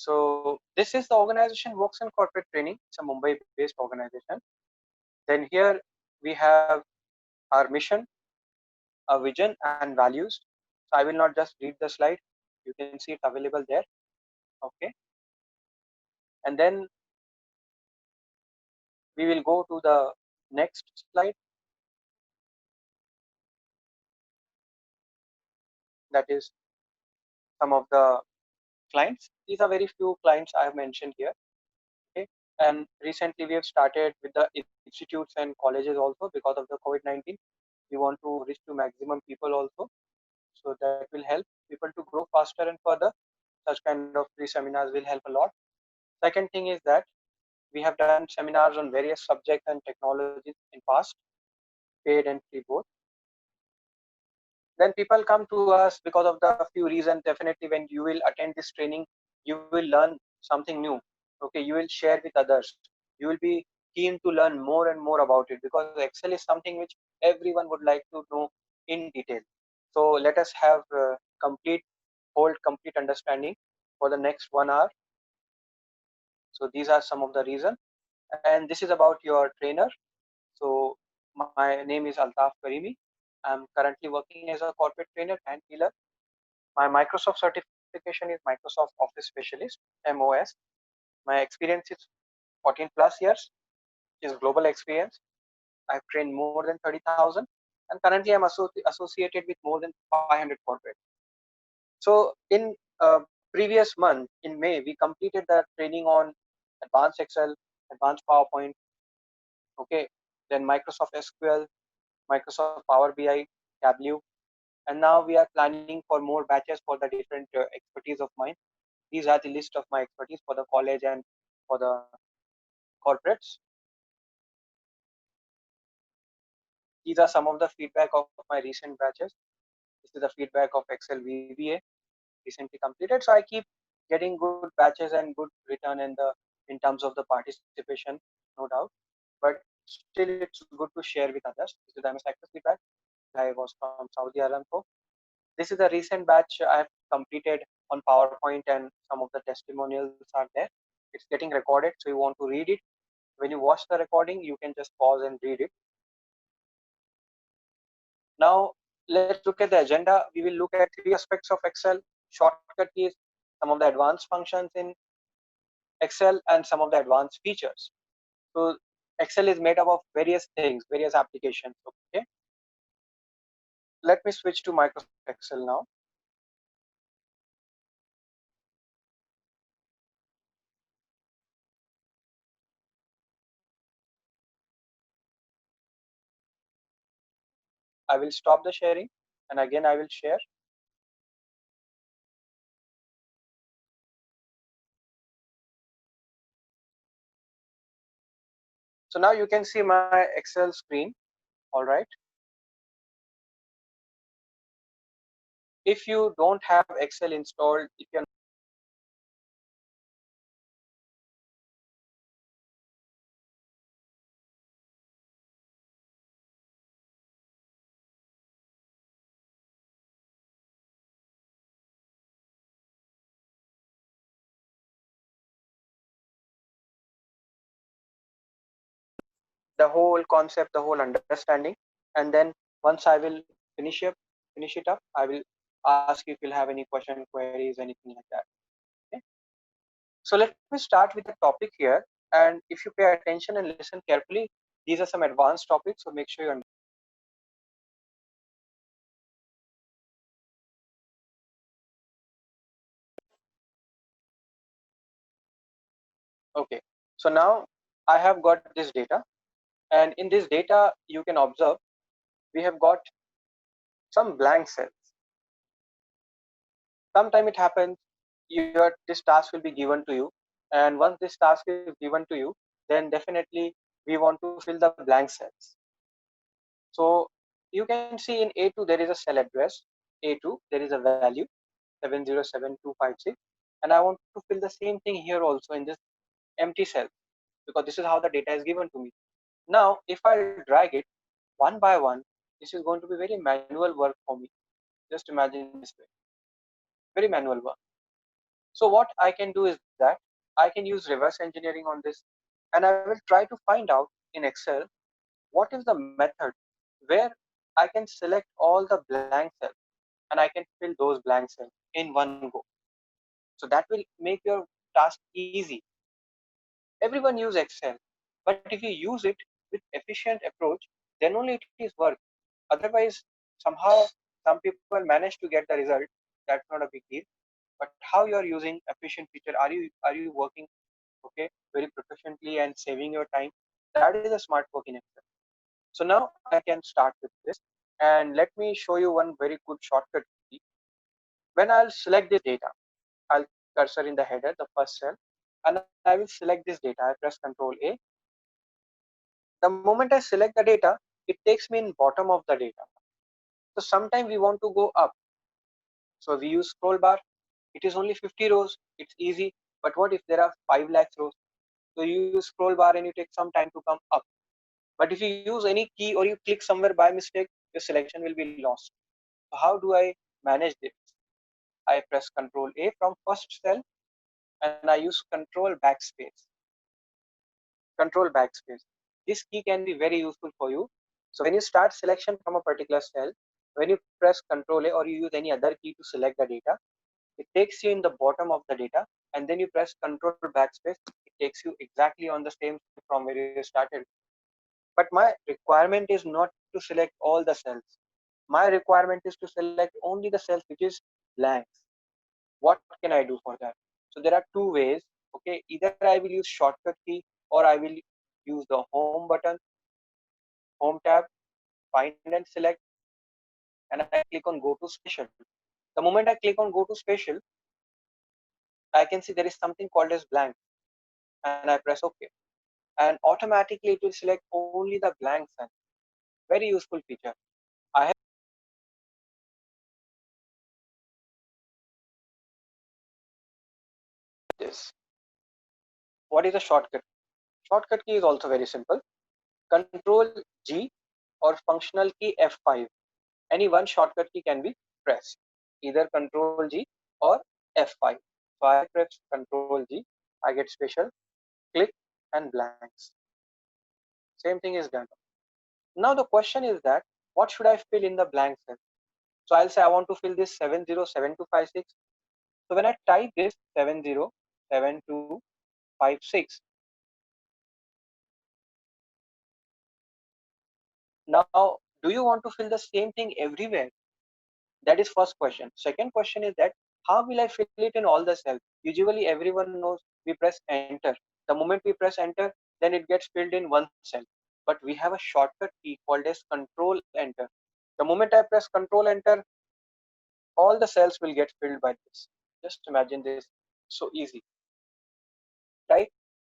So this is the organization works in corporate training. It's a Mumbai-based organization. Then here we have our mission, our vision, and values. So I will not just read the slide. You can see it available there. Okay, and then we will go to the next slide. That is some of the clients. These are very few clients I have mentioned here. Okay, and recently we have started with the institutes and colleges also because of the COVID-19. We want to reach to maximum people also, so that will help people to grow faster and further. Such kind of free seminars will help a lot. Second thing is that we have done seminars on various subjects and technologies in past, paid and free both. Then people come to us because of the few reasons. Definitely when you will attend this training, you will learn something new. Okay, you will share with others, you will be keen to learn more and more about it, because Excel is something which everyone would like to know in detail. So let us have complete hold complete understanding for the next 1 hour. So these are some of the reasons, and this is about your trainer. So my name is Altaf Karimi. I'm currently working as a corporate trainer and healer. My Microsoft certification is Microsoft Office Specialist, MOS. My experience is 14 plus years, which is global experience. I've trained more than 30,000, and currently I'm associated with more than 500 corporate. So in previous month, in May, we completed the training on advanced Excel, advanced PowerPoint, okay, then Microsoft SQL, Microsoft Power BI, Tableau, and now we are planning for more batches for the different expertise of mine. These are the list of my expertise for the college and for the corporates. These are some of the feedback of my recent batches. This is the feedback of Excel VBA recently completed. So I keep getting good batches and good return in terms of the participation, no doubt. But still, it's good to share with others. This is the MS Access feedback. I was from Saudi Aramco. This is a recent batch I have completed on PowerPoint, and some of the testimonials are there. It's getting recorded, so you want to read it. When you watch the recording, you can just pause and read it. Now, let's look at the agenda. We will look at 3 aspects of Excel: shortcut keys, some of the advanced functions in Excel, and some of the advanced features. So Excel is made up of various things, various applications. Okay. Let me switch to Microsoft Excel now. I will stop the sharing, and again I will share. So now you can see my Excel screen. All right. If you don't have Excel installed, if you're the whole concept, the whole understanding, and then once I will finish it up, I will ask if you'll have any question, queries, anything like that. Okay. So let me start with the topic here, and if you pay attention and listen carefully, these are some advanced topics, so make sure you understand. Okay, so now I have got this data, and in this data you can observe we have got some blank cells. Sometime it happens this task will be given to you, and once this task is given to you, then definitely we want to fill the blank cells. So you can see in A2 there is a cell address. A2 there is a value 707256, and I want to fill the same thing here also in this empty cell, because this is how the data is given to me. Now if I drag it one by one, this is going to be very manual work for me. Just imagine this way, very manual work. So what I can do is that I can use reverse engineering on this, and I will try to find out in Excel what is the method where I can select all the blank cells and I can fill those blank cells in one go. So that will make your task easy. Everyone use Excel, but if you use it with efficient approach, then only it is work. Otherwise, somehow some people manage to get the result. That's not a big deal. But how you are using efficient feature? Are you working okay very proficiently and saving your time? That is a smart work in Excel. So now I can start with this, and let me show you one very good shortcut key. When I'll select this data, I'll cursor in the header, the first cell, and I will select this data. I press Control A. The moment I select the data, it takes me in bottom of the data. So sometimes we want to go up. So we use scroll bar. It is only 50 rows. It's easy. But what if there are 5 lakhs rows? So you use scroll bar and you take some time to come up. But if you use any key or you click somewhere by mistake, your selection will be lost. So how do I manage this? I press Control A from first cell and I use Control Backspace. Control Backspace. This key can be very useful for you. So when you start selection from a particular cell, when you press Control A or you use any other key to select the data, it takes you in the bottom of the data, and then you press Control Backspace. It takes you exactly on the same from where you started. But my requirement is not to select all the cells. My requirement is to select only the cells which is blanks. What can I do for that? So there are two ways. Okay, either I will use shortcut key or I will use the home button, home tab, find and select, and I click on go to special. The moment I click on go to special, I can see there is something called as blank, and I press OK. And automatically it will select only the blank cell. Very useful feature. I have this. What is a shortcut? Shortcut key is also very simple. Control G or functional key F5. Any one shortcut key can be pressed, either Control G or F5. So I press Control G, I get special, click and blanks. Same thing is done. Now the question is that what should I fill in the blank cell? So I'll say I want to fill this 707256. So when I type this 707256, now do you want to fill the same thing everywhere? That is first question. Second question is that how will I fill it in all the cells? Usually everyone knows we press enter. The moment we press enter, then it gets filled in one cell. But we have a shortcut key called as control enter. The moment I press control enter, all the cells will get filled by this. Just imagine this, so easy, right?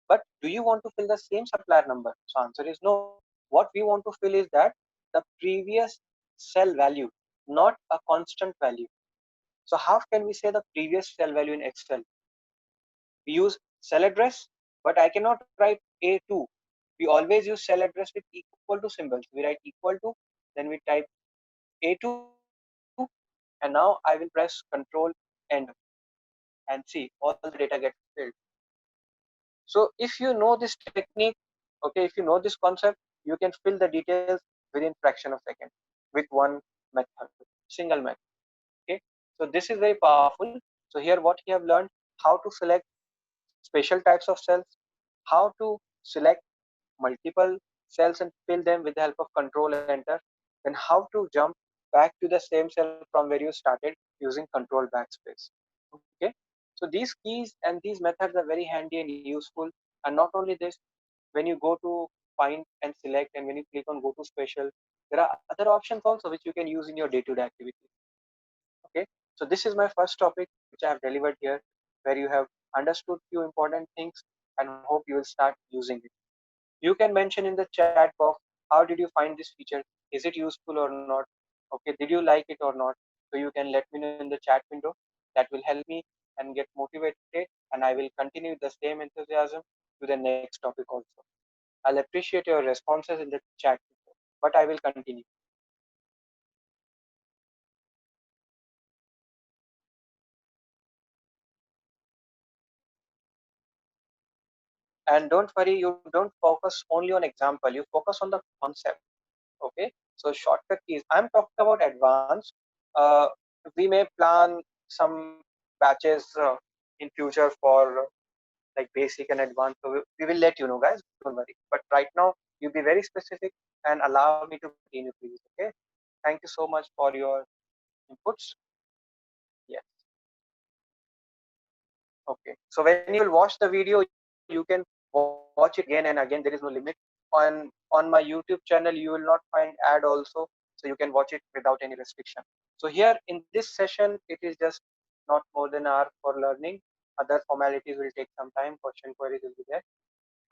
But do you want to fill the same supplier number? So answer is no. What we want to fill is that the previous cell value, not a constant value. So how can we say the previous cell value in Excel? We use cell address, but I cannot write A2. We always use cell address with equal to symbols. We write equal to, then we type A2, and now I will press Control Enter and see all the data gets filled. So if you know this technique, okay, if you know this concept, you can fill the details within fraction of second with one method, single method. Okay, so this is very powerful. So here what you have learned, how to select special types of cells, how to select multiple cells and fill them with the help of control enter, then how to jump back to the same cell from where you started using control backspace. Okay, so these keys and these methods are very handy and useful. And not only this, when you go to find and select and when you click on go to special, there are other options also which you can use in your day-to-day activity. Okay, so this is my first topic which I have delivered here, where you have understood few important things and hope you will start using it. You can mention in the chat box how did you find this feature, is it useful or not, okay, did you like it or not. So you can let me know in the chat window. That will help me and get motivated, and I will continue the same enthusiasm to the next topic also. I'll appreciate your responses in the chat window, but I will continue. And don't worry, you don't focus only on example, you focus on the concept. Okay, so shortcut keys, I'm talking about advanced. uh, we may plan some batches in future for like basic and advanced, so we will let you know, guys, don't worry. But right now you be very specific and allow me to continue, please. Okay, thank you so much for your inputs. Yes. Okay, so when you will watch the video, you can watch it again and again, there is no limit. On my YouTube channel you will not find ad also, so you can watch it without any restriction. So here in this session it is just not more than an hour for learning. Other formalities will take some time, question queries will be there.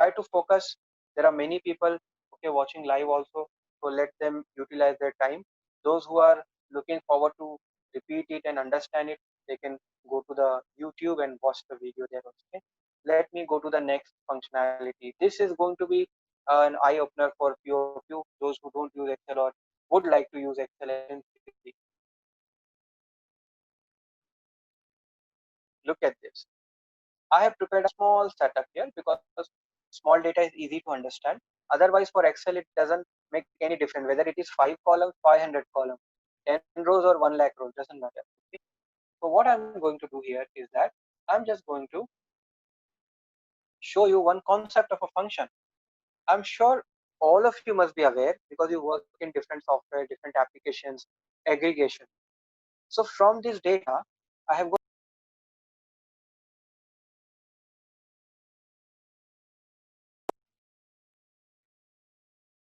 Try to focus. There are many people, okay, watching live also, so let them utilize their time. Those who are looking forward to repeat it and understand it, they can go to the YouTube and watch the video there also. Okay, let me go to the next functionality. This is going to be an eye opener for few of you, those who don't use Excel or would like to use Excel extensively. Look at this. I have prepared a small setup here because small data is easy to understand. Otherwise, for Excel, it doesn't make any difference whether it is 5 columns, 500 columns, 10 rows, or 1 lakh rows, doesn't matter. Okay? So, what I'm going to do here is that I'm just going to show you one concept of a function. I'm sure all of you must be aware because you work in different software, different applications, aggregation. So, from this data, I have got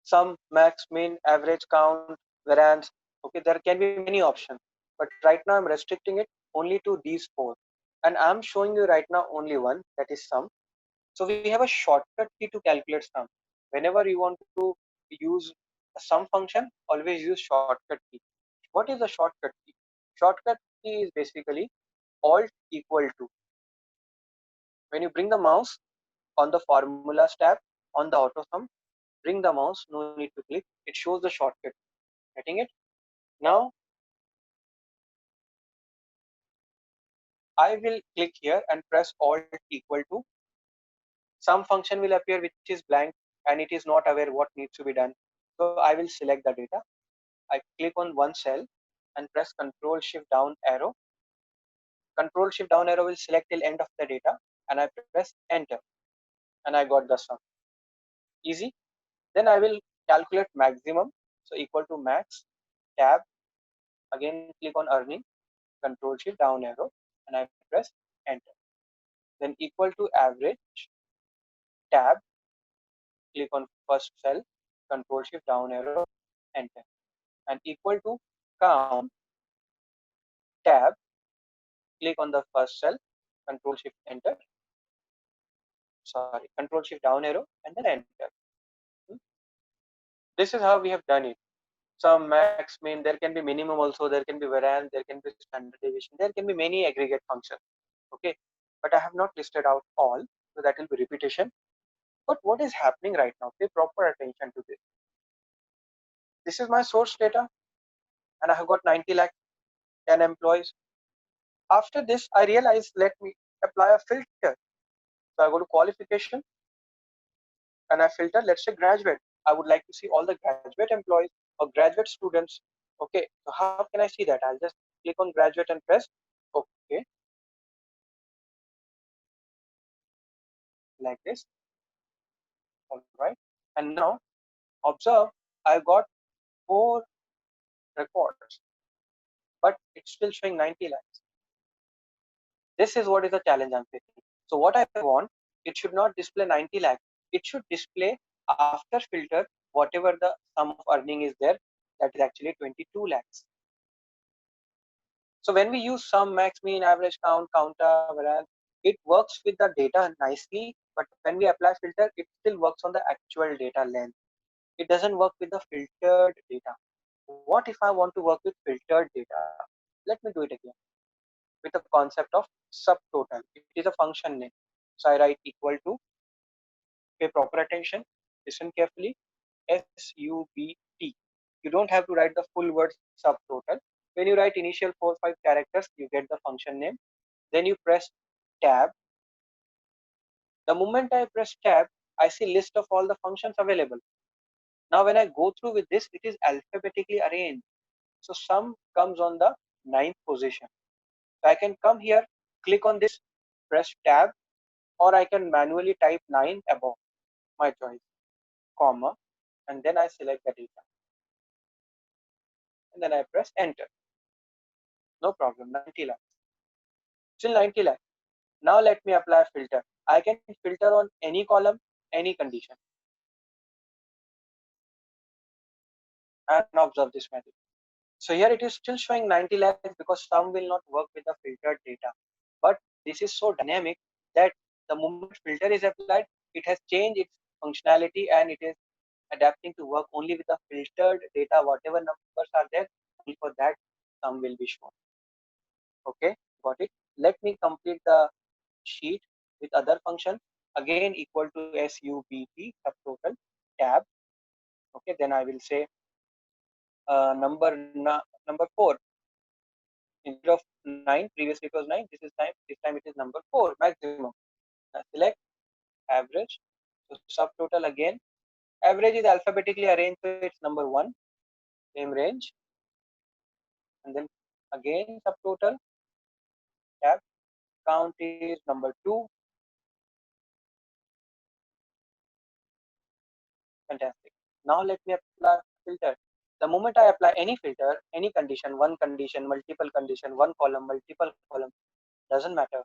sum, max, mean, average, count, variance. Okay, there can be many options, but right now I'm restricting it only to these four, and I'm showing you right now only one, that is sum. So we have a shortcut key to calculate sum. Whenever you want to use a sum function, always use shortcut key. What is a shortcut key? Shortcut key is basically alt equal to. When you bring the mouse on the formulas tab on the auto sum, bring the mouse, no need to click, it shows the shortcut. Getting it? Now I will click here and press alt equal to. Some function will appear which is blank and it is not aware what needs to be done. So I will select the data. I click on one cell and press Control Shift Down arrow. Control Shift Down arrow will select till end of the data, and I press Enter, and I got the sum. Easy. Then I will calculate maximum. So equal to max, tab, again click on earning, Control Shift Down arrow, and I press Enter. Then equal to average, tab, click on first cell, Control Shift Down arrow, Enter. And equal to count, tab, click on the first cell, Control Shift Enter. Sorry, Control Shift Down arrow, and then Enter. This is how we have done it. Some max, mean, there can be minimum also, there can be variance, there can be standard deviation, there can be many aggregate functions. Okay, but I have not listed out all, so that will be repetition. But what is happening right now? Pay proper attention to this. This is my source data, and I have got 90 lakh 10 employees. After this, I realized let me apply a filter. So I go to qualification and I filter, let's say graduate. I would like to see all the graduate employees or graduate students. Okay, so how can I see that? I'll just click on graduate and press okay, like this. All right, and now observe, I got 4 records, but it's still showing 90 lakhs. This is what is the challenge I'm facing. So what I want, it should not display 90 lakhs. It should display after filter whatever the sum of earning is there, that is actually 22 lakhs. So when we use sum, max, mean, average, count, counter, variance, it works with the data nicely, but when we apply filter, it still works on the actual data length. It doesn't work with the filtered data. What if I want to work with filtered data? Let me do it again with the concept of subtotal. It is a function name. So I write equal to, pay proper attention, listen carefully, SUBT. You don't have to write the full word subtotal. When you write initial 4 or 5 characters, you get the function name. Then you press tab. The moment I press tab, I see list of all the functions available. Now when I go through with this, it is alphabetically arranged. So sum comes on the ninth position. So I can come here, click on this, press tab, or I can manually type 9 above, my choice, comma, and then I select the data. And then I press enter. No problem, 90 lakhs. Still 90 lakhs. Now let me apply a filter. I can filter on any column, any condition. And observe this magic. So here it is still showing 90 lakhs because some will not work with the filtered data. But this is so dynamic that the moment filter is applied, it has changed its functionality and it is adapting to work only with the filtered data. Whatever numbers are there, only for that sum will be shown. Okay, got it. Let me complete the sheet with other function. Again, equal to SUBT subtotal tab. Okay, then I will say number 4 instead of 9. Previously it was 9. This time it is number 4 maximum. Select average. So subtotal again. Average is alphabetically arranged, so it's number 1. Same range, and then again subtotal tab. Count is number 2. Fantastic. Now let me apply filter. The moment I apply any filter, any condition, one condition, multiple condition, one column, multiple column, doesn't matter.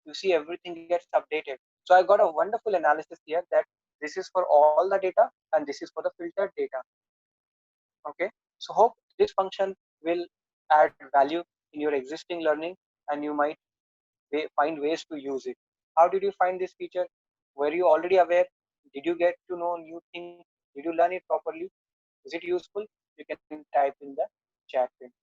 You see everything gets updated. So I got a wonderful analysis here that this is for all the data and this is for the filtered data. Okay. So hope this function will add value in your existing learning and you might find ways to use it. How did you find this feature? Were you already aware? Did you get to know new things? Did you learn it properly? Is it useful? You can type in the chat window.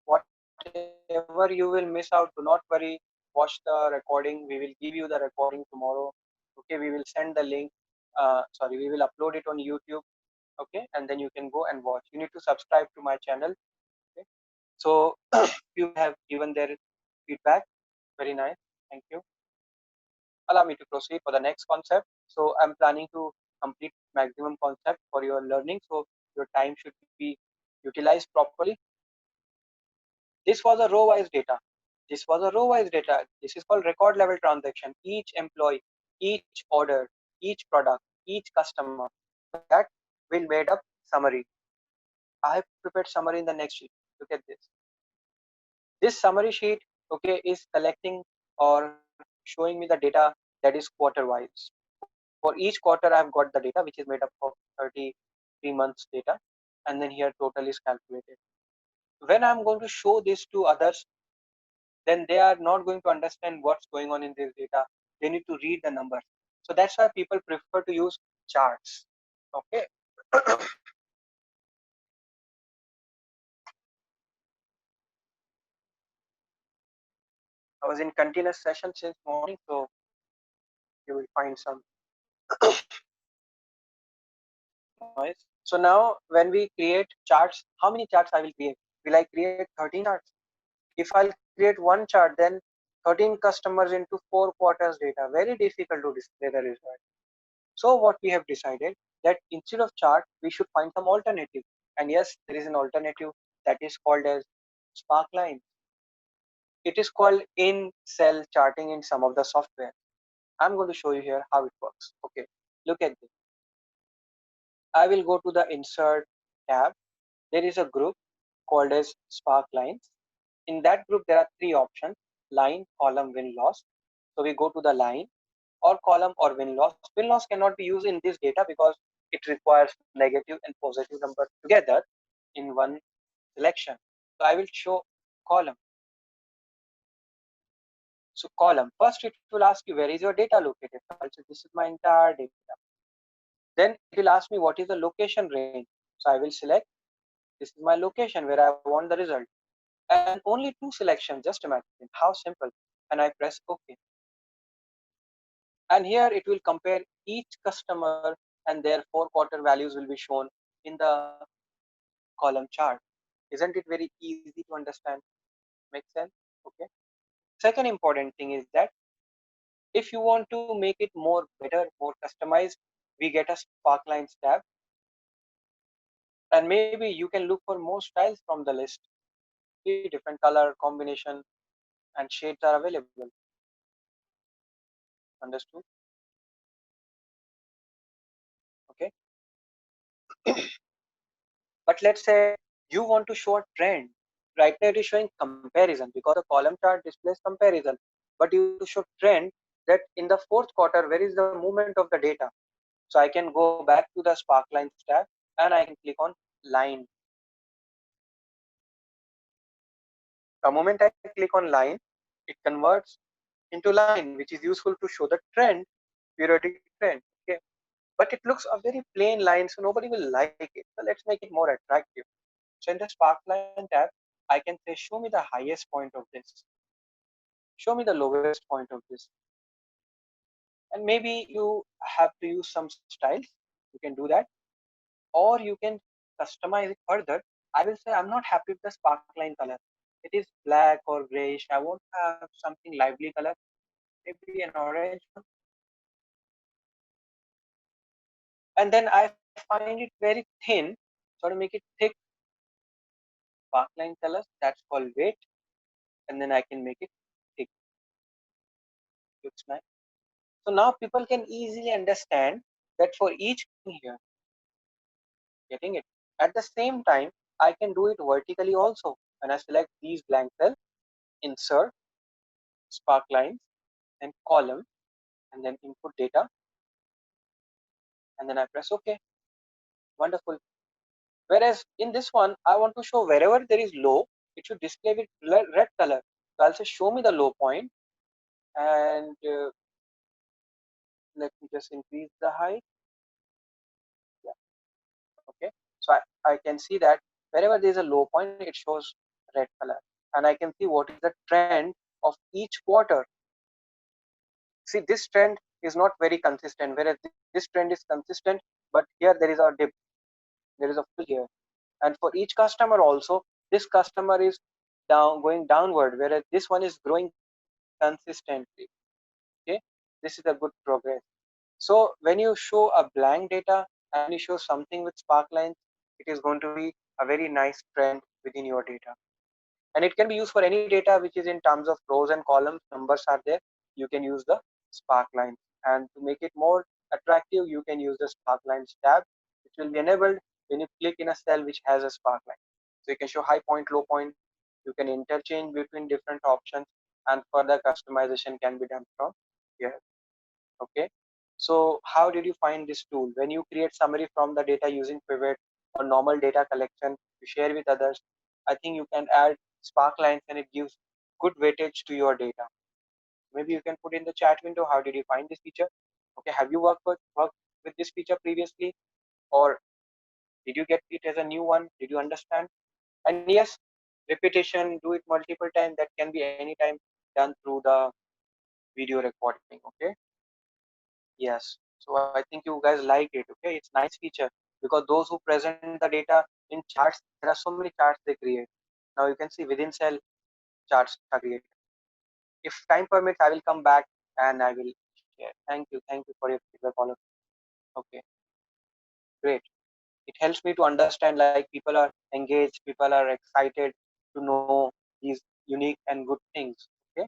Whatever you will miss out, do not worry. Watch the recording. We will give you the recording tomorrow. Okay, we will send the link. Sorry, we will upload it on YouTube. Okay, and then you can go and watch. You need to subscribe to my channel. Okay, so you have given their feedback. Very nice. Thank you. Allow me to proceed for the next concept. So I'm planning to complete maximum concept for your learning. So your time should be utilized properly. This was a row-wise data. This was a row-wise data. This is called record level transaction. Each employee, each order, each product, each customer. That will made up summary. I have prepared summary in the next sheet. Look at this. This summary sheet, okay, is collecting or showing me the data that is quarter-wise. For each quarter, I have got the data which is made up of 33 months data, and then here total is calculated. When I'm going to show this to others, then they are not going to understand what's going on in this data. They need to read the numbers. So that's why people prefer to use charts. Okay. I was in continuous session since morning, so you will find some noise. So now when we create charts, how many charts I will create? Will I create 13 charts? If I'll create one chart, then 13 customers into 4 quarters data. Very difficult to display the result. So what we have decided that instead of chart, we should find some alternative. And yes, there is an alternative that is called as Sparkline. It is called in cell charting in some of the software. I'm going to show you here how it works. Okay, look at this. I will go to the insert tab. There is a group called as Sparklines. In that group, there are 3 options: line, column, win loss. So we go to the line or column or win loss. Win loss cannot be used in this data because it requires negative and positive number together in one selection. So I will show column. So column, first it will ask you where is your data located. So this is my entire data. Then it will ask me what is the location range. So I will select this is my location where I want the result. And only 2 selections, just imagine how simple. And I press OK. And here it will compare each customer and their 4 quarter values will be shown in the column chart. Isn't it very easy to understand? Make sense? Okay. Second important thing is that if you want to make it more better, more customized, we get a Sparklines tab, and maybe you can look for more styles from the list. See, different color combination and shades are available. Understood? Okay. But let's say you want to show a trend. Right now it is showing comparison because the column chart displays comparison. But you want to show trend that in the fourth quarter, where is the movement of the data? So I can go back to the Sparklines tab and I can click on line. The moment I click on line, it converts into line, which is useful to show the trend, periodic trend. Okay. But it looks a very plain line, so nobody will like it. So let's make it more attractive. So in the Sparkline tab, I can say, show me the highest point of this. Show me the lowest point of this. And maybe you have to use some styles. You can do that. Or you can customize it further. I will say I'm not happy with the Sparkline color. It is black or grayish. I want to have something lively color, maybe an orange one. And then I find it very thin, so to make it thick, Sparkline colors, that's called weight, and then I can make it thick. Looks nice. So now people can easily understand that for each thing here, getting it. At the same time, I can do it vertically also. When I select these blank cells, insert, Sparklines, and column, and then input data, and then I press OK. Wonderful. Whereas in this one, I want to show wherever there is low, it should display with red color. So I'll say show me the low point, and let me just increase the height. Yeah. Okay. So I can see that wherever there is a low point, it shows red color, and I can see what is the trend of each quarter. See, this trend is not very consistent, whereas this trend is consistent, but here there is a dip, there is a fall here. And for each customer also, this customer is going downward, whereas this one is growing consistently. Okay, this is a good progress. So when you show a blank data and you show something with Sparklines, it is going to be a very nice trend within your data. And it can be used for any data which is in terms of rows and columns, numbers are there. You can use the Sparklines. And to make it more attractive, you can use the Sparklines tab, which will be enabled when you click in a cell which has a Sparkline. So you can show high point, low point. You can interchange between different options, and further customization can be done from here. Okay. So how did you find this tool? When you create summary from the data using pivot or normal data collection to share with others, I think you can add Sparklines and it gives good weightage to your data. Maybe you can put in the chat window, how did you find this feature? Okay, have you worked with this feature previously, or did you get it as a new one? Did you understand? And yes, repetition, do it multiple times. That can be anytime done through the video recording. Okay. Yes. So I think you guys like it. Okay, it's nice feature because those who present the data in charts, there are so many charts they create. Now you can see within cell charts are created. If time permits, I will come back and I will share. Thank you for your feedback, all of you. Okay, great. It helps me to understand like people are engaged, people are excited to know these unique and good things. Okay.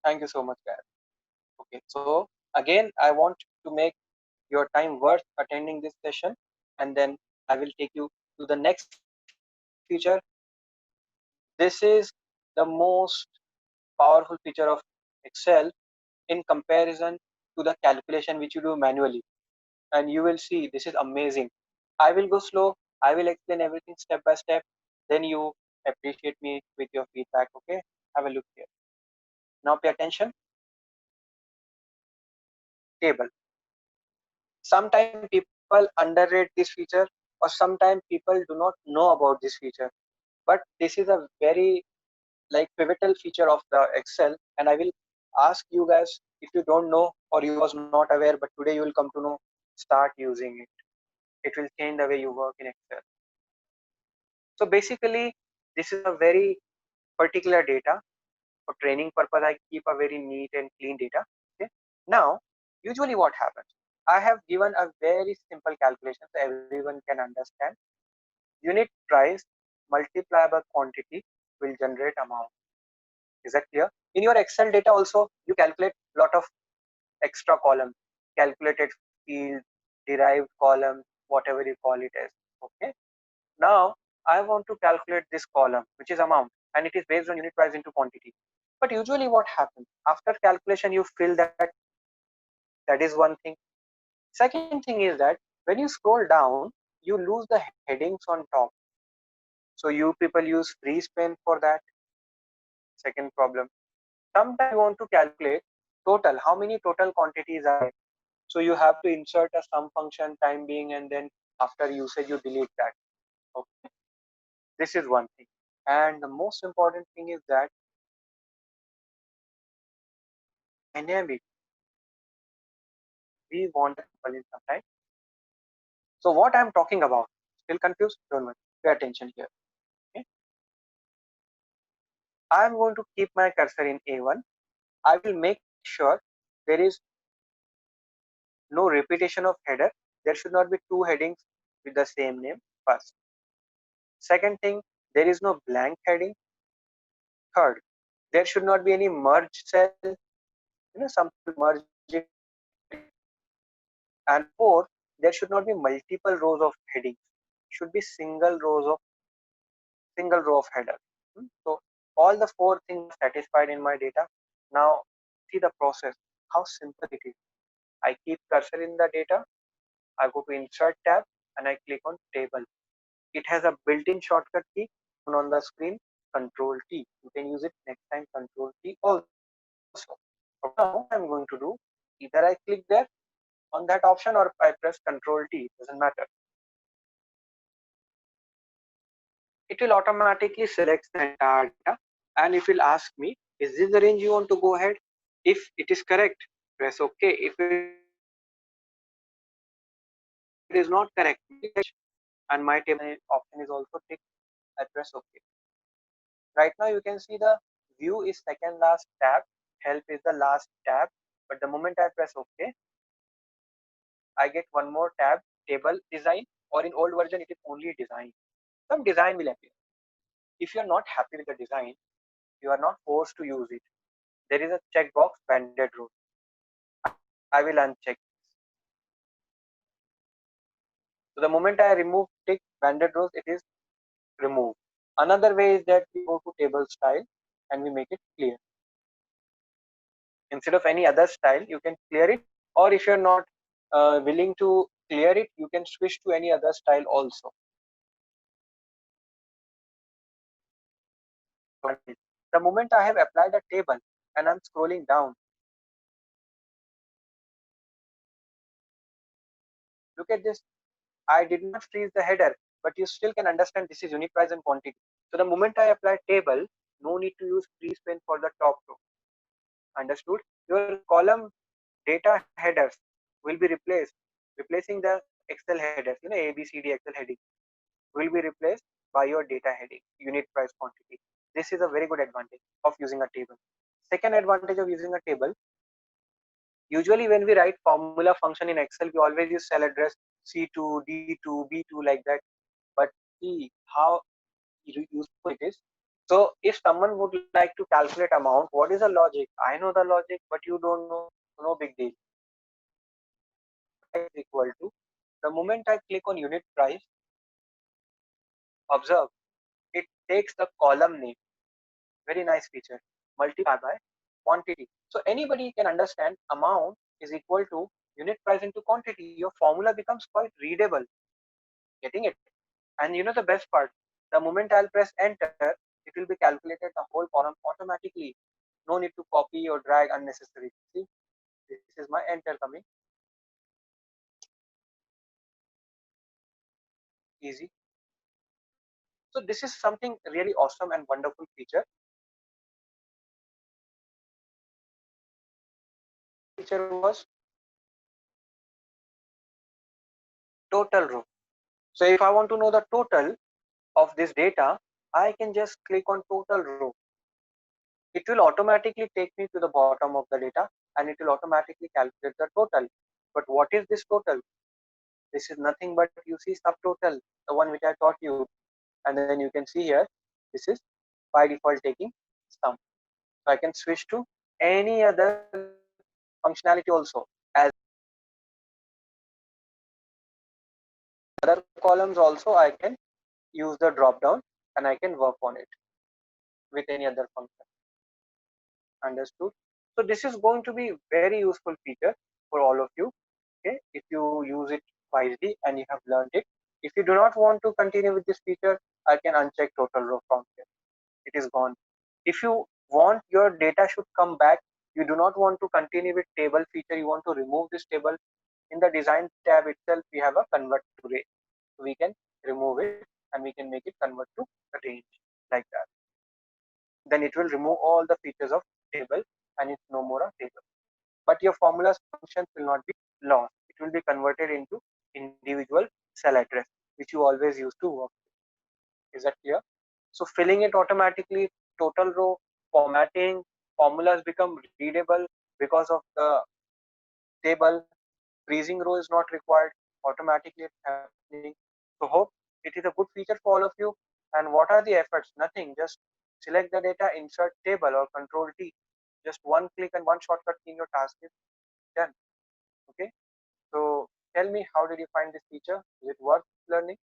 Thank you so much, guys. Okay, so again, I want to make your time worth attending this session, and then I will take you to the next feature. This is the most powerful feature of Excel in comparison to the calculation which you do manually, and you will see this is amazing. I will go slow, I will explain everything step by step, then you appreciate me with your feedback. Okay, have a look here. Now pay attention. Table. Sometimes people underrate this feature, or sometimes people do not know about this feature, but this is a very like pivotal feature of the Excel, and I will ask you guys, if you don't know or you was not aware, but today you will come to know. start using it. It will change the way you work in Excel. So basically, this is a very particular data. For training purpose, I keep a very neat and clean data. Okay. Now, usually what happens? I have given a very simple calculation so everyone can understand. Unit price multiplied by quantity will generate amount. Is that clear? In your Excel data also, you calculate lot of extra columns, calculated field, derived column, whatever you call it as. Okay. Now I want to calculate this column, which is amount, and it is based on unit price into quantity. But usually what happens after calculation, you feel that that is one thing. Second thing is that when you scroll down, you lose the headings on top. So you people use freeze pen for that. Second problem. Sometimes you want to calculate total, how many total quantities are there. So you have to insert a sum function time being, and then after usage you delete that. Okay. This is one thing. And the most important thing is that dynamic, we want a people in some time. So what I'm talking about, still confused? Don't worry, pay attention here. Okay. I'm going to keep my cursor in A1. I will make sure there is no repetition of header. There should not be two headings with the same name first. Second thing, there is no blank heading. Third, there should not be any merge cell. Some merge it. And fourth, there should not be multiple rows of headings. Should be single row of header. So all the four things are satisfied in my data. Now see the process, how simple it is. I keep cursor in the data, I go to insert tab and I click on table. It has a built-in shortcut key on the screen, Control T. You can use it next time, Control T also. Now I'm going to do, either I click there on that option or I press Control T, it doesn't matter. It will automatically select the entire data, and it will ask me, is this the range you want to go ahead? If it is correct, press OK. If it is not correct, and my table option is also ticked, I press OK. Right now you can see the view is second last tab, help is the last tab, but the moment I press OK, I get one more tab, table design, or in old version it is only design. Some design will appear. If you are not happy with the design, you are not forced to use it. There is a checkbox, banded row. I will uncheck. So the moment I remove tick banded rows, it is removed. Another way is that we go to table style and we make it clear. Instead of any other style, you can clear it, or if you're not willing to clear it, you can switch to any other style also. The moment I have applied a table and I'm scrolling down, look at this. I did not freeze the header, but you still can understand this is unit price and quantity. So the moment I apply table, no need to use freeze pen for the top row. Understood? Your column data headers will be replacing the Excel headers, A, B, C, D Excel heading will be replaced by your data heading, unit price quantity. This is a very good advantage of using a table. Second advantage of using a table, usually when we write formula function in Excel, we always use cell address C2, D2, B2 like that. But see how useful it is. So if someone would like to calculate amount, what is the logic? I know the logic, but you don't know, no big deal. Is equal to, the moment I click on unit price, observe, it takes the column name, very nice feature, multiply by quantity. So anybody can understand amount is equal to unit price into quantity. Your formula becomes quite readable. Getting it? And you know the best part, the moment I'll press enter, it will be calculated the whole column automatically. No need to copy or drag unnecessary. See, this is my enter coming. Easy. So this is something really awesome and wonderful feature. Feature was total row. So if I want to know the total of this data, I can just click on total row. It will automatically take me to the bottom of the data and it will automatically calculate the total. But what is this total? This is nothing but you see subtotal, the one which I taught you. And then you can see here, this is by default taking sum. So I can switch to any other functionality also, as other columns also I can use the drop down and I can work on it with any other function. Understood? So this is going to be very useful feature for all of you. Okay, if you use it wisely and you have learned it. If you do not want to continue with this feature, I can uncheck total row from here. It is gone. If you want your data should come back, you do not want to continue with table feature, you want to remove this table, in the design tab itself we have a convert to range. So we can remove it and we can make it convert to a range like that. Then it will remove all the features of table and it's no more a table. But your formulas functions will not be lost. It will be converted into individual cell address, which you always use to work. Is that clear? So filling it automatically, total row, formatting, formulas become readable because of the table. Freezing row is not required. Automatically it's happening. So hope it is a good feature for all of you. And what are the efforts? Nothing. Just select the data, insert table or control T. Just one click and one shortcut in your task is done. Okay. So tell me, how did you find this feature? Is it worth learning?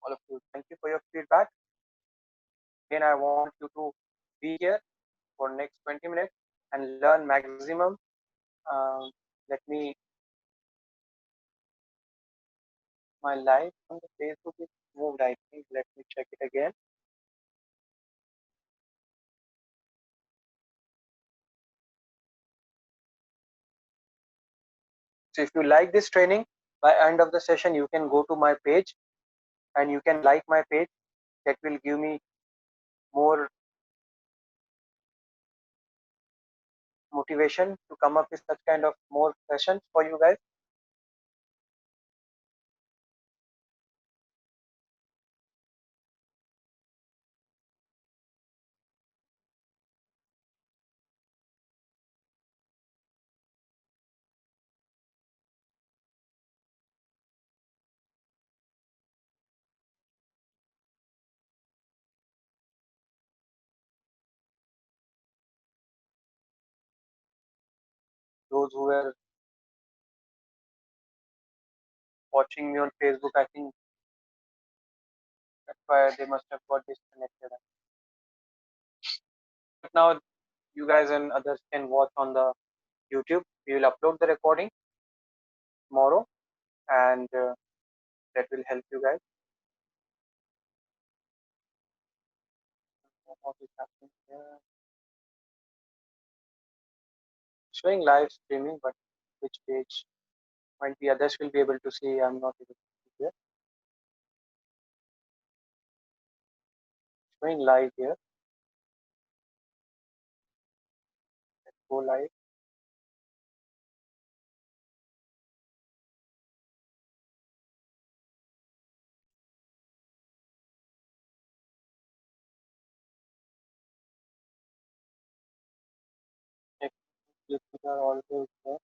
All of you, thank you for your feedback. Again, I want you to be here for next 20 minutes and learn maximum. Let me, my live on the Facebook is moved, I think. Let me check it again. So if you like this training, by end of the session, you can go to my page and you can like my page. That will give me more motivation to come up with such kind of more sessions for you guys. Those who were watching me on Facebook, I think that's why they must have got disconnected. But now you guys and others can watch on the YouTube. We will upload the recording tomorrow, and that will help you guys. What is happening here? Showing live streaming, but which page? Might be others will be able to see. I'm not able to see here. Showing live here. Let's go live. Clips are always there.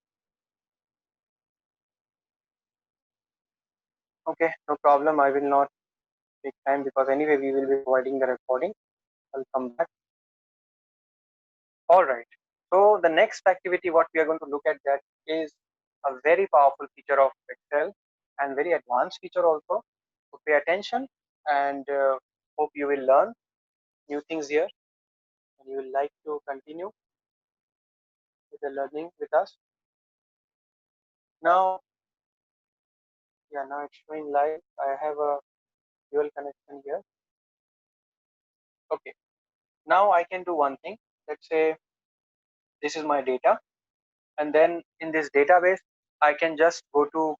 Okay, no problem. I will not take time because anyway we will be providing the recording. I'll come back. All right. So the next activity, what we are going to look at that is a very powerful feature of Excel and very advanced feature also. So pay attention and hope you will learn new things here and you will like to continue with the learning with us. Now, yeah, now it's showing live. I have a dual connection here. Okay. Now I can do one thing. Let's say This is my data. And then in this database, I can just go to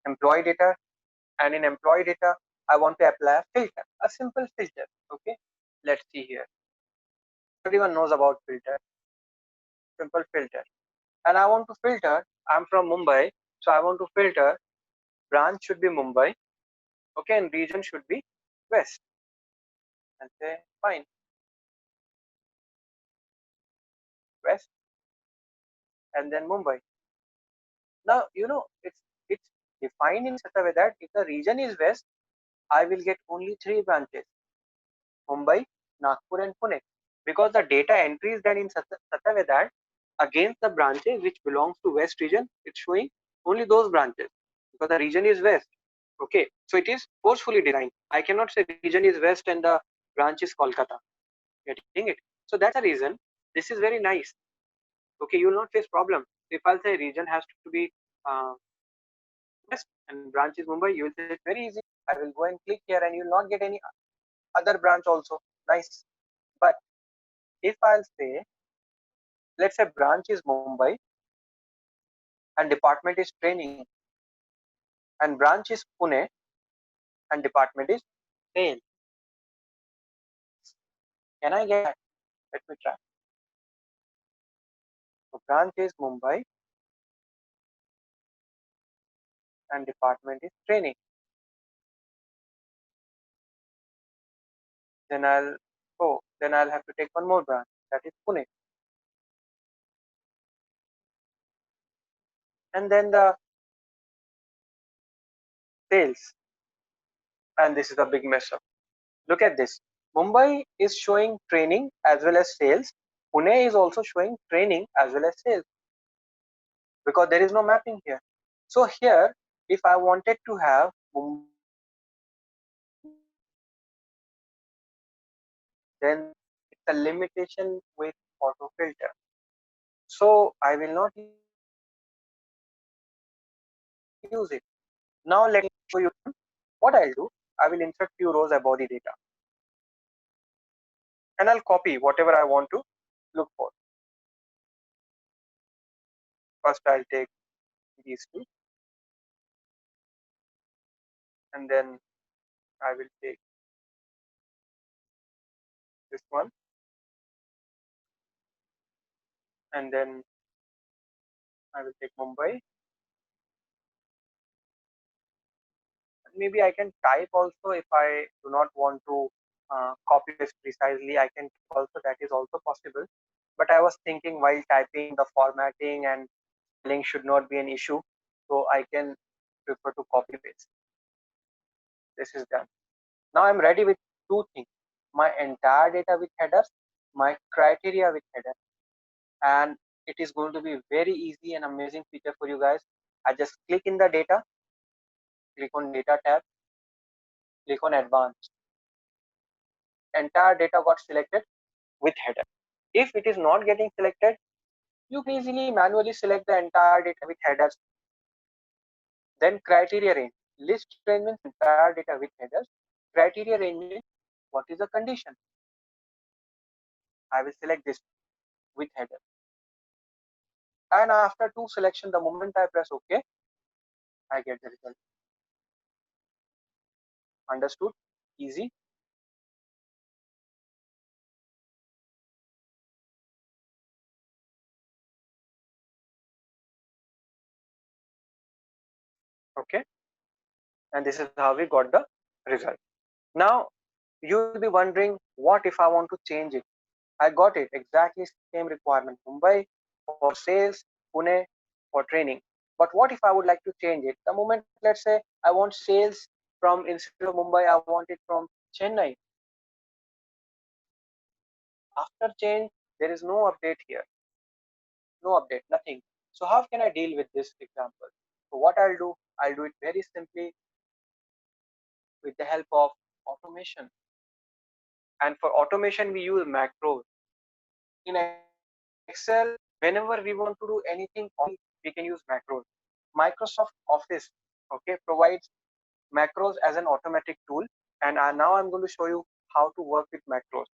employee data, and in employee data, I want to apply a filter, a simple filter. Okay, let's see here. Everyone knows about filter, simple filter. And I want to filter, I'm from Mumbai, so I want to filter branch should be Mumbai, okay, and region should be West. And say fine, West, and then Mumbai. Now it's defined in such a way that if the region is West, I will get only three branches: Mumbai, Nagpur, and Pune, because the data entry is done in such a way that against the branches which belongs to West region, it's showing only those branches because the region is West. Okay, so it is forcefully designed. I cannot say region is West and the branch is Kolkata. Getting it? So that's the reason. This is very nice. Okay, you will not face problem. If I'll say region has to be uh, West and branch is Mumbai, you will say it's very easy. I will go and click here and you will not get any other branch also. Nice. But if I'll say, let's say branch is Mumbai and department is training, and branch is Pune and department is sales. Can I get that? Let me try. So branch is Mumbai and department is training. Then I'll have to take one more branch, that is Pune. And then the sales. And this is a big mess up. Look at this. Mumbai is showing training as well as sales. Pune is also showing training as well as sales because there is no mapping here. So here, if I wanted to have Mumbai, then it's a limitation with auto filter. So I will not use it. Now let me show you what I'll do. I will insert few rows above the data and I'll copy whatever I want to look for. First I'll take these two and then I will take this one and then I will take Mumbai. Maybe I can type also if I do not want to copy this precisely. I can also, that is also possible. But I was thinking while typing, the formatting and spelling should not be an issue. So I can prefer to copy paste. This is done. Now I'm ready with two things: my entire data with headers, my criteria with header, and it is going to be very easy and amazing feature for you guys. I just click in the data, click on data tab, click on advanced. Entire data got selected with header. If it is not getting selected, you can easily manually select the entire data with headers. Then criteria range. List range means entire data with headers. Criteria range means what is the condition. I will select this with header. And after two selection, the moment I press OK, I get the result. Understood? Easy. Okay. And this is how we got the result. Now you will be wondering, what if I want to change it? I got it exactly same requirement. Mumbai for sales, Pune for training. But what if I would like to change it? The moment, let's say I want sales from, instead of Mumbai, I want it from Chennai. After change, there is no update here. No update, nothing. So how can I deal with this example? So what I'll do it very simply with the help of automation. And for automation, we use macros. In Excel, whenever we want to do anything, we can use macros. Microsoft Office, okay, provides macros as an automatic tool, and now I'm going to show you how to work with macros.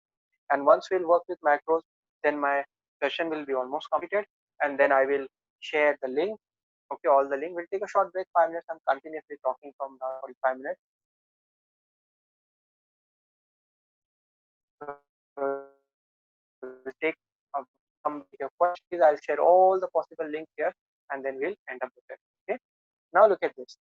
And once we'll work with macros, then my session will be almost completed, and then I will share the link. Okay, all the link. We'll take a short break, 5 minutes. I'm continuously talking from now 45 minutes. We'll take some questions. I'll share all the possible links here, and then we'll end up with it. Okay. Now look at this.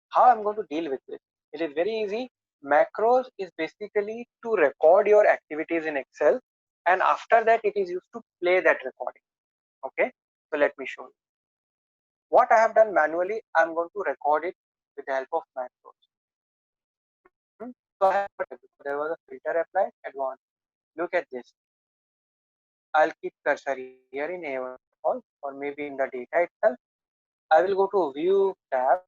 How I'm going to deal with this? It is very easy. Macros is basically to record your activities in Excel, and after that it is used to play that recording. Okay. So let me show you. What I have done manually, I'm going to record it with the help of macros. So I have, there was a filter applied, advanced. Look at this. I'll keep cursor here in A1 or maybe in the data itself. I will go to view tab.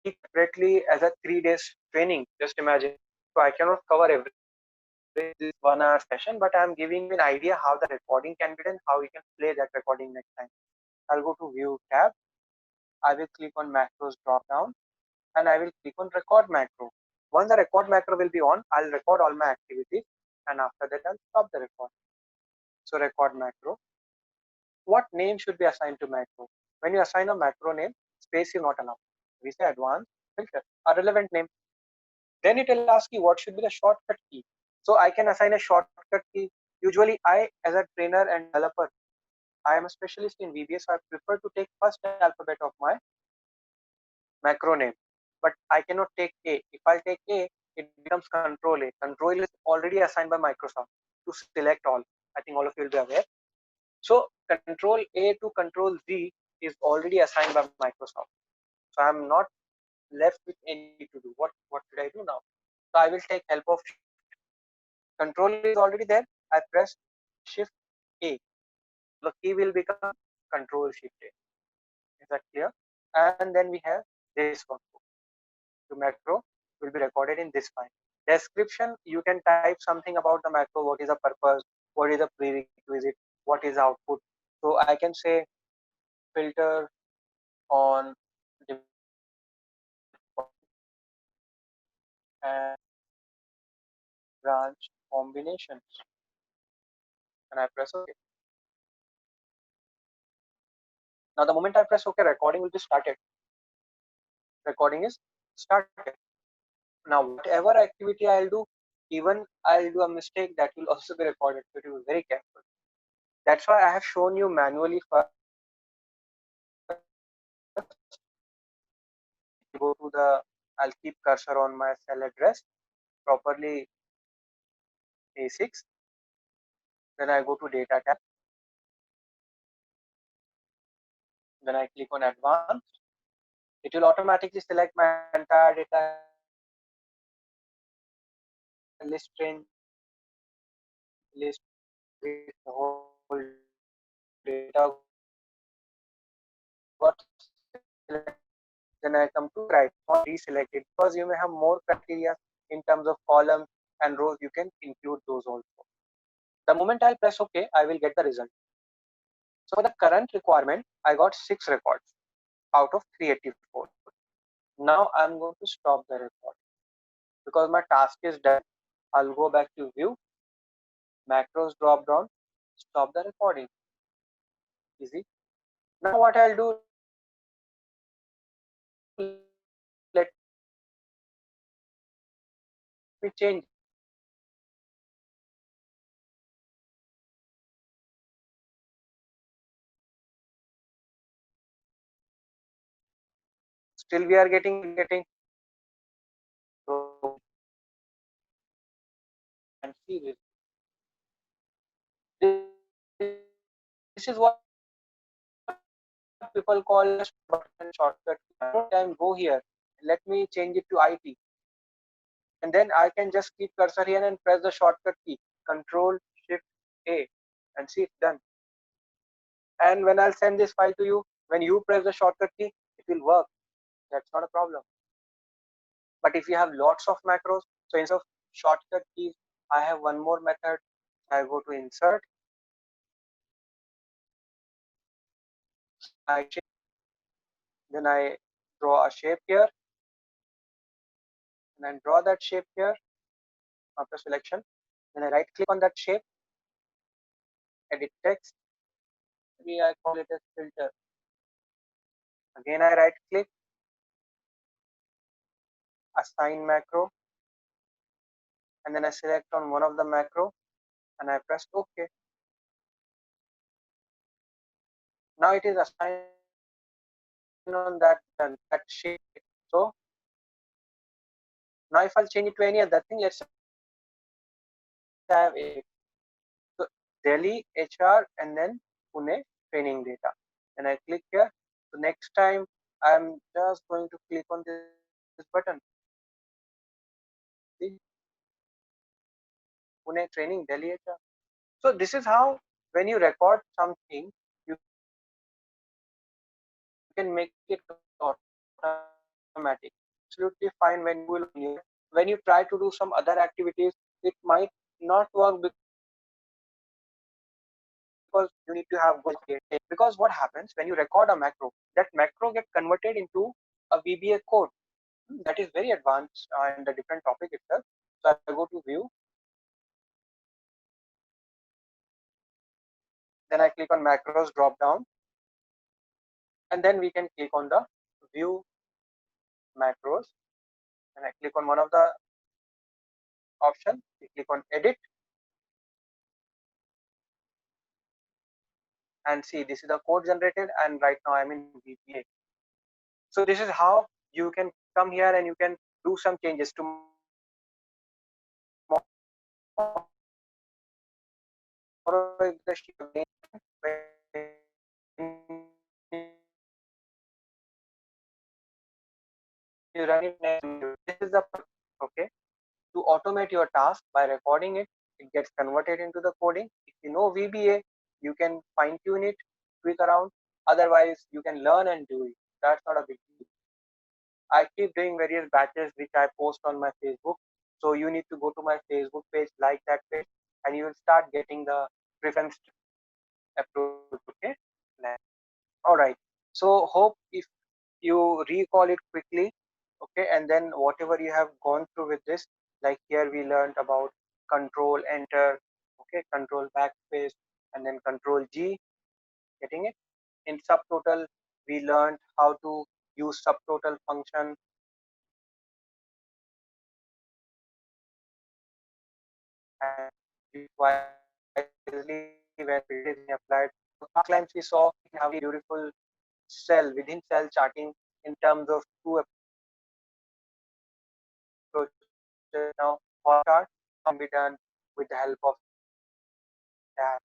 Separately as a 3 days training. Just imagine. So I cannot cover every this 1 hour session, but I'm giving you an idea how the recording can be done, how you can play that recording next time. I'll go to view tab. I will click on macros drop down, and I will click on record macro. Once the record macro will be on, I'll record all my activities, and after that I'll stop the record. So record macro. What name should be assigned to macro? When you assign a macro name, space is not allowed. We say advanced filter, a relevant name. Then it will ask you what should be the shortcut key. So I can assign a shortcut key. Usually I, as a trainer and developer, I am a specialist in VBA, so I prefer to take first alphabet of my macro name. But I cannot take A. If I take A, it becomes control A. Control is already assigned by Microsoft to select all. I think all of you will be aware. So control A to control Z is already assigned by Microsoft. So I'm not left with any to do. What should I do now? So I will take help of control is already there. I press shift A. The key will become control shift A. Is that clear? And then we have this one. The macro will be recorded in this file. Description, you can type something about the macro, what is the purpose, what is the prerequisite, what is the output. So I can say filter on and branch combinations, and I press OK. Now the moment I press OK, recording will be started. Recording is started. Now whatever activity I'll do, even I'll do a mistake, that will also be recorded. So you will be very careful. That's why I have shown you manually first. Go to the, I'll keep cursor on my cell address properly A6. Then I go to data tab. Then I click on advanced. It will automatically select my entire data list range, list with the whole data. What then I come to right, not deselect it, because you may have more criteria in terms of columns and rows. You can include those also. The moment I'll press OK, I will get the result. So for the current requirement, I got 6 records out of 384. Now I'm going to stop the record because my task is done. I'll go back to view, macros drop down, stop the recording. Easy. Now what I'll do, let me change. Still we are getting and see this. This is what people call a button shortcut. Time go here. Let me change it to IT. And then I can just keep cursor here and press the shortcut key, Control Shift A, and see it's done. And when I'll send this file to you, when you press the shortcut key, it will work. That's not a problem. But if you have lots of macros, so instead of shortcut keys, I have one more method. I go to insert. Then I draw a shape here, and then draw that shape here after selection. Then I right click on that shape, edit text. Maybe I call it as filter. Again, I right click, assign macro, and then I select on one of the macro and I press OK. Now it is assigned on that shape. So now if I'll change it to any other thing, let's have a so Delhi HR and then Pune training data. And I click here. So next time I'm just going to click on this button. See, Pune training Delhi HR. So this is how when you record something, you can make it automatic. Absolutely fine when you will when you try to do some other activities, it might not work because you need to have good data. Because what happens when you record a macro, that macro get converted into a VBA code that is very advanced in the different topic itself. So I go to view, then I click on macros drop down, and then we can click on the view macros, and I click on one of the option. We click on edit, and see this is the code generated, and right now I'm in VBA. So this is how you can come here and you can do some changes to you run it next. This is the okay to automate your task by recording it. It gets converted into the coding. If you know VBA, you can fine tune it, tweak around. Otherwise, you can learn and do it. That's not a big deal. I keep doing various batches which I post on my Facebook. So you need to go to my Facebook page, like that page, and you will start getting the preference approach. Okay. All right. So hope if you recall it quickly, okay, and then whatever you have gone through with this, like here we learned about control enter, okay, control backspace, and then control G, getting it. In subtotal, we learned how to use subtotal function and wisely when it is applied. Last we saw how beautiful cell within cell charting in terms of two approaches. Now chart can be done with the help of that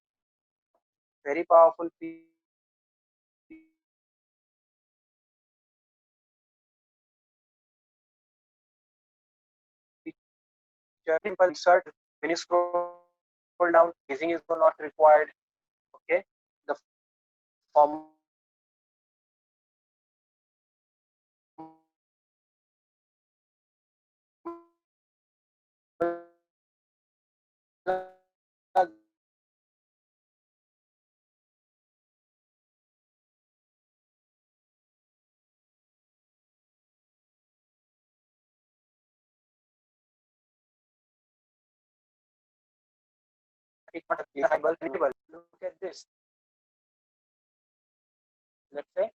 very powerful feature. Simple insert. When you scroll down, phasing is not required. Okay, the form Look at this. Let's say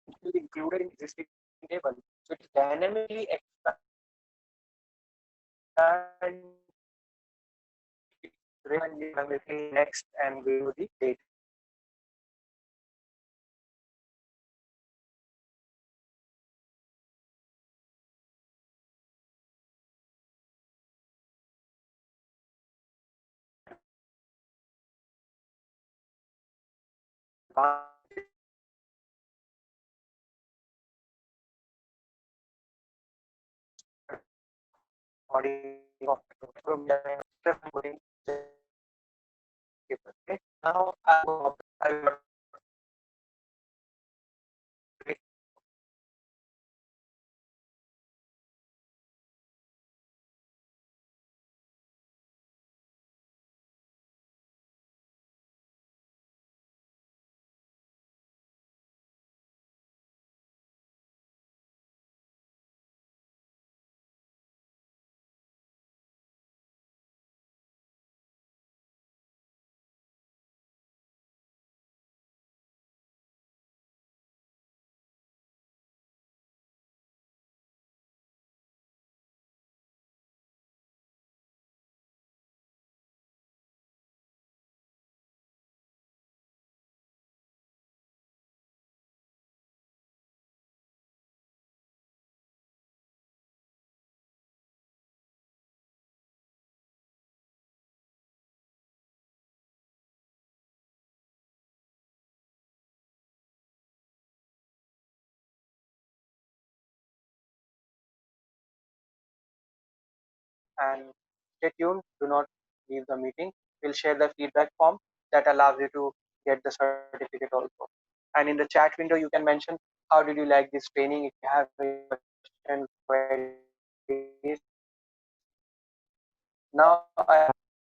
it will be included in existing table. So it is dynamically expand next and view the data. Now I and stay tuned. Do not leave the meeting. We'll share the feedback form that allows you to get the certificate also. And in the chat window, you can mention how did you like this training. If you have any question, query,